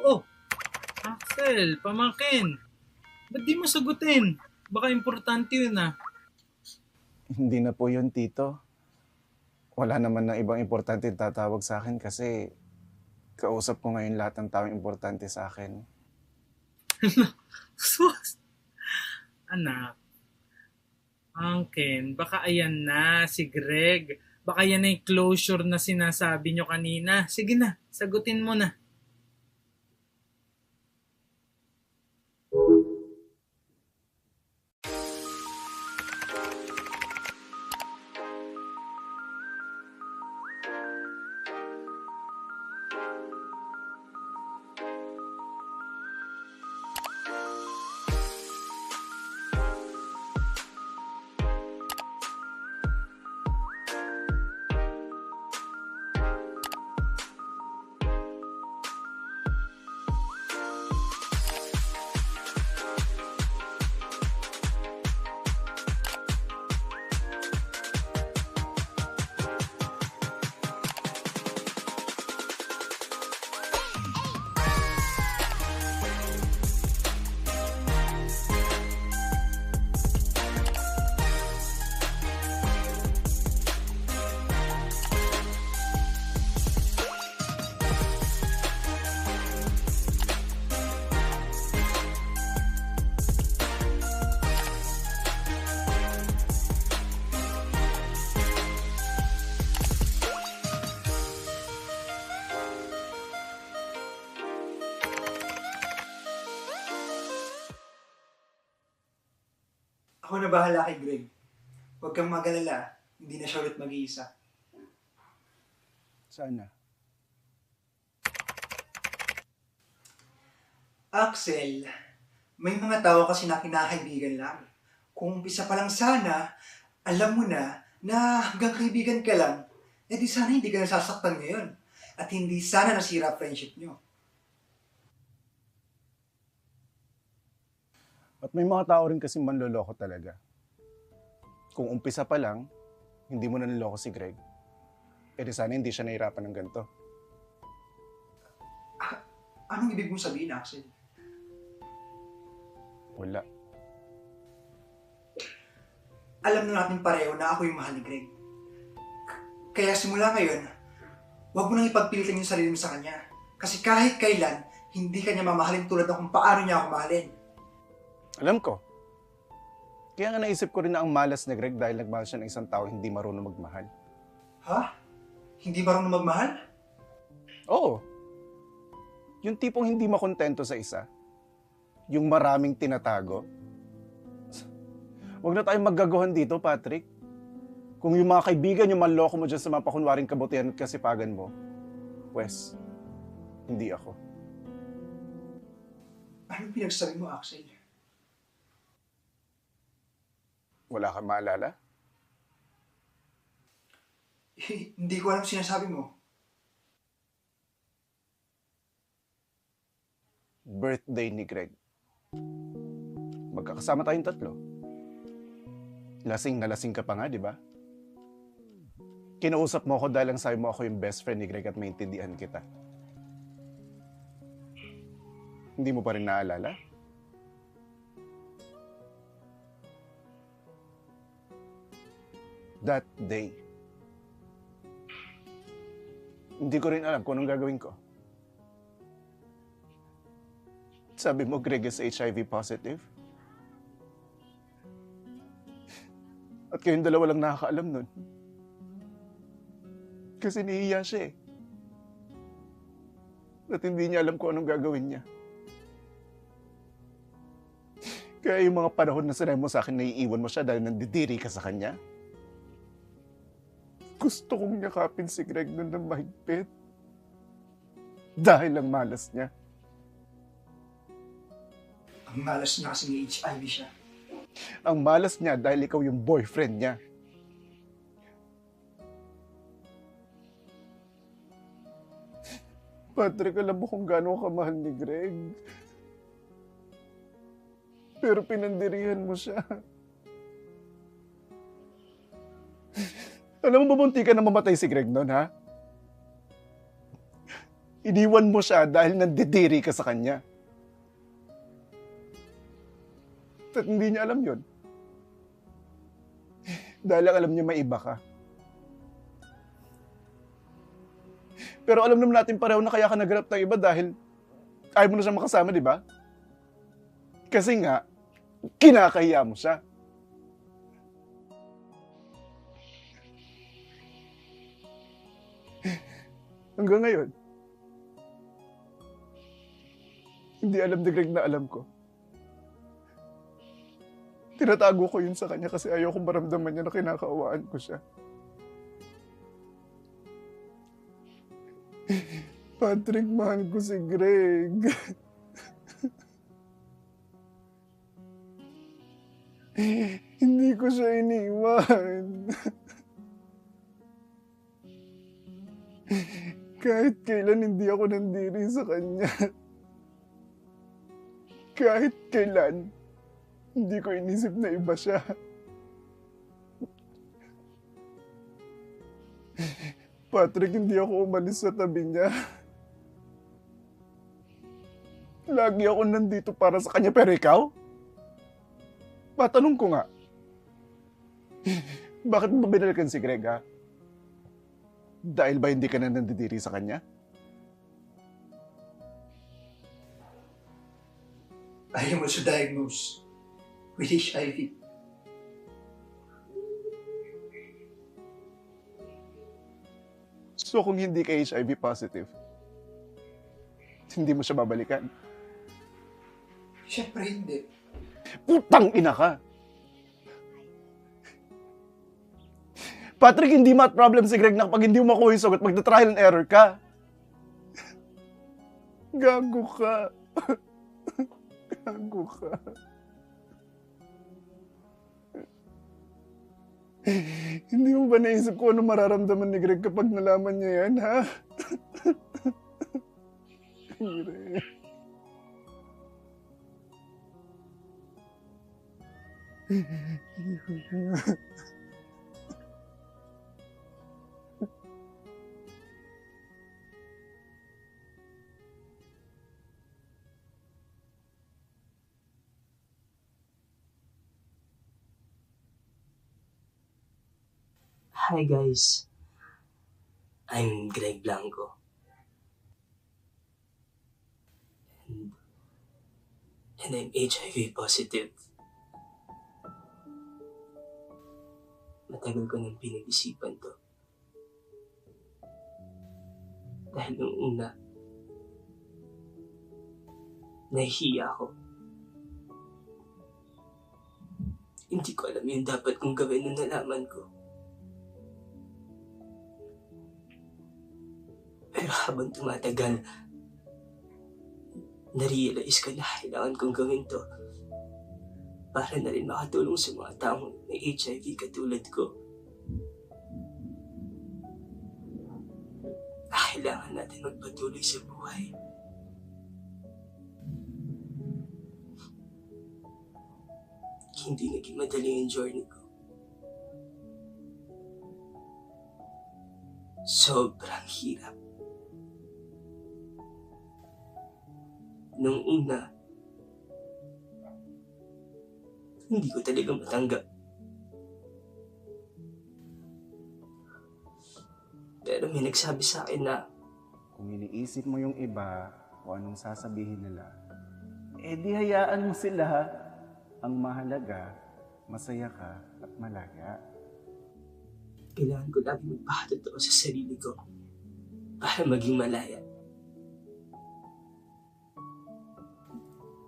Oh. Axel, pamangkin. Ba't di mo sagutin? Baka importante yun ah. Hindi na po yun, Tito. Wala naman na ibang importante tatawag sa akin kasi kausap ko ngayon lahat ng taong importante sa akin. Sus! Anak, Angkin, baka ayan na si Greg. Baka yan na yung closure na sinasabi nyo kanina. Sige na, sagutin mo na. Ako na bahala kay Greg. Huwag kang mag-alala. Hindi na siya ulit mag-iisa. Sana. Axel, may mga tao kasi na kinakaibigan lang. Kung umpisa pa lang sana, alam mo na hanggang kaibigan ka lang, di sana hindi ka nasasaktan ngayon. At hindi sana nasira friendship nyo. At may mga tao rin kasi manloloko talaga. Kung umpisa pa lang, hindi mo na niloko si Greg, di sana hindi siya nahirapan ng ganito. Anong ibig mong sabihin, Axel? Wala. Alam na natin pareho na ako yung mahal ni Greg. Kaya simula ngayon, huwag mo nang ipagpilitan yung sarili mo sa kanya. Kasi kahit kailan, hindi kanya mamahalin tulad ng kung paano niya ako mahalin. Alam ko. Kaya nga naisip ko rin na ang malas ni Greg dahil nagmahal siya ng isang tao hindi marunong magmahal. Ha? Hindi marunong magmahal? Oo. Yung tipong hindi makontento sa isa. Yung maraming tinatago. Huwag na tayong maggaguhan dito, Patrick. Kung yung mga kaibigan yung manloko mo dyan sa mga pakunwaring kabutihan at kasipagan mo, pues, hindi ako. Anong pinagsabi mo, Axel? Wala kang maalala? Hindi ko alam sinasabi mo. Birthday ni Greg. Magkakasama tayong tatlo. Lasing na lasing ka pa nga, di ba? Kinausap mo ako dahil ang sabi mo ako yung best friend ni Greg at maintindihan kita. Hindi mo pa rin naalala? That day. Hindi ko rin alam kung anong gagawin ko. Sabi mo, Greg is HIV positive? At kayong dalawa lang nakakaalam nun. Kasi nahihiya siya eh. At hindi niya alam kung anong gagawin niya. Kaya yung mga panahon na sinabi mo sa akin na iiwan mo siya dahil nandidiri ka sa kanya, gusto kong yakapin si Greg nun ng mahigpit. Dahil ang malas niya. Ang malas na kasi may HIV siya. Ang malas niya dahil ikaw yung boyfriend niya. Patrick, alam mo kung gaano ka mahal ni Greg. Pero pinandirihan mo siya. Alam mo, bubunti ka na mamatay si Greg noon, ha? Iniwan mo siya dahil nandidiri ka sa kanya. At hindi niya alam yun. Dahil lang alam niya may iba ka. Pero alam naman natin pareho na kaya ka naghanap ng iba dahil ayaw mo na siya makasama, di ba? Kasi nga, kinakahiya mo siya. Hanggang ngayon, hindi alam ni Greg na alam ko. Tinatago ko yun sa kanya kasi ayaw kong maramdaman niya na kinakaawaan ko siya. Patrick, mahal ko si Greg. Hindi ko siya iniwan. Kahit kailan hindi ako nandiri sa kanya. Kahit kailan, hindi ko inisip na iba siya. Patrick, hindi ako umalis sa tabi niya. Lagi ako nandito para sa kanya, pero ikaw? Matanong ko nga, bakit mo binalikan si Greg, ha? Dahil ba hindi ka na nandidiri sa kanya? I am also diagnosed with HIV. So kung hindi ka HIV positive, hindi mo siya babalikan? Siyempre hindi. Putang ina ka! Patrick, hindi mat problem si Greg na kapag hindi mo makuha yung sagot, magta-trial and error ka. Gago ka. Gago ka. Hindi mo ba naisip ko ano mararamdaman ni Greg kapag nalaman niya yan, ha? Greg. Hi guys, I'm Greg Blanco. And I'm HIV positive. Matagal ko nang pinag-isipan to. Dahil nung una, nahihiya ako. Hindi ko alam yung dapat kong gawin nung nalaman ko. Pero habang tumatagal, na-realize ko na kailangan kong gawin to para na rin makatulong sa mga taong may HIV katulad ko. Kailangan natin magpatuloy sa buhay. Hindi naging madali yung journey ko. Sobrang hirap. Nung una, hindi ko talaga matanggap. Pero may nagsabi sa akin na Kung iniisip mo yung iba o anong sasabihin nila, di hayaan mo sila. Ang mahalaga, masaya ka at malaya. kailangan ko lagi magpakatotoo sa sarili ko para maging malaya.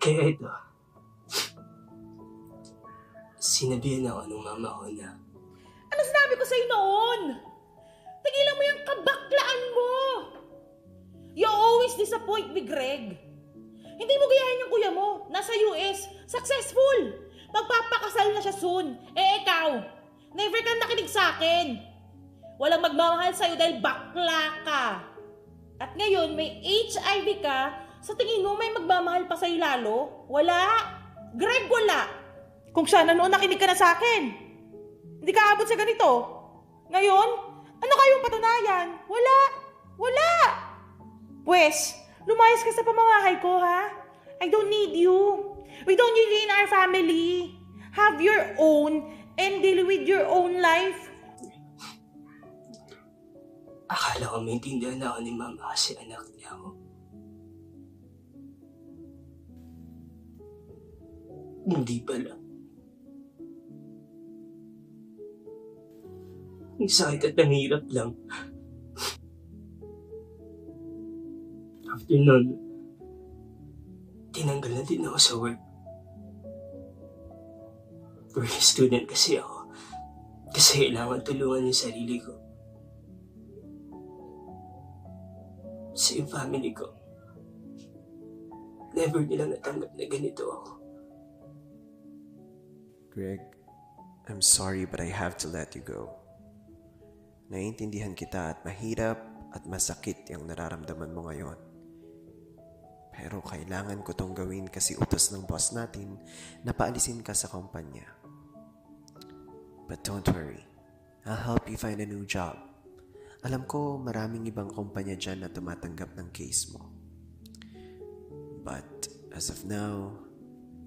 Kaya ito, sinabihan ako ng mama ko na Ano sinabi ko sa'yo noon? Tigilan mo yung kabaklaan mo! You always disappoint me, Greg. Hindi mo gayahin yung kuya mo. Nasa US. Successful. Magpapakasal na siya soon. Ikaw, never kang nakinig sa akin. Walang magmamahal sa'yo dahil bakla ka. At ngayon, may HIV ka. Sa tingin mo, may magmamahal pa sa'yo lalo? Wala. Greg, wala. Kung sana noon nakinig ka na sa akin. Hindi ka abot sa ganito. Ngayon, ano kayong patunayan? Wala! Wala! Pwes, lumayas ka sa pamamahay ko, ha? I don't need you. We don't need you in our family. Have your own and deal with your own life. Akala ko maintindihan na ako ni Mama kasi anak niya ako. Hindi pala. Ang sakit at ang hirap lang. After nun, tinanggal na din ako sa work. Working student kasi ako. Kasi kailangan tulungan yung sarili ko. Sa yung family ko, never nilang natanggap na ganito ako. Greg, I'm sorry but I have to let you go. Naiintindihan kita at mahirap at masakit yung nararamdaman mo ngayon. Pero kailangan ko tong gawin kasi utos ng boss natin na paalisin ka sa kumpanya. But don't worry, I'll help you find a new job. Alam ko maraming ibang kumpanya dyan na tumatanggap ng case mo. But as of now,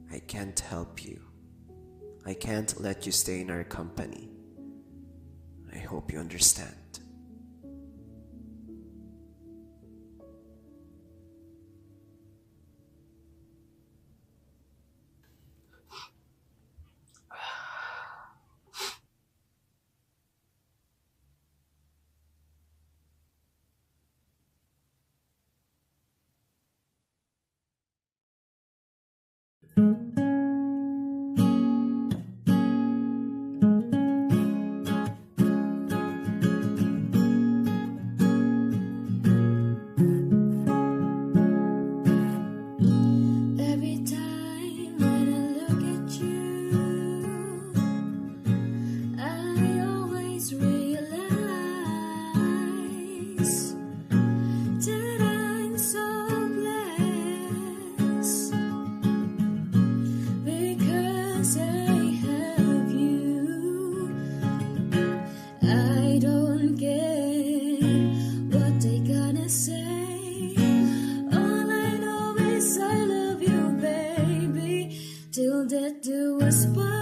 I can't help you. I can't let you stay in our company. I hope you understand. Every time when I look at you, I always realize that I'm so blessed because I have you. I don't care what they gonna say. All I know is I love you, baby, till death do us part.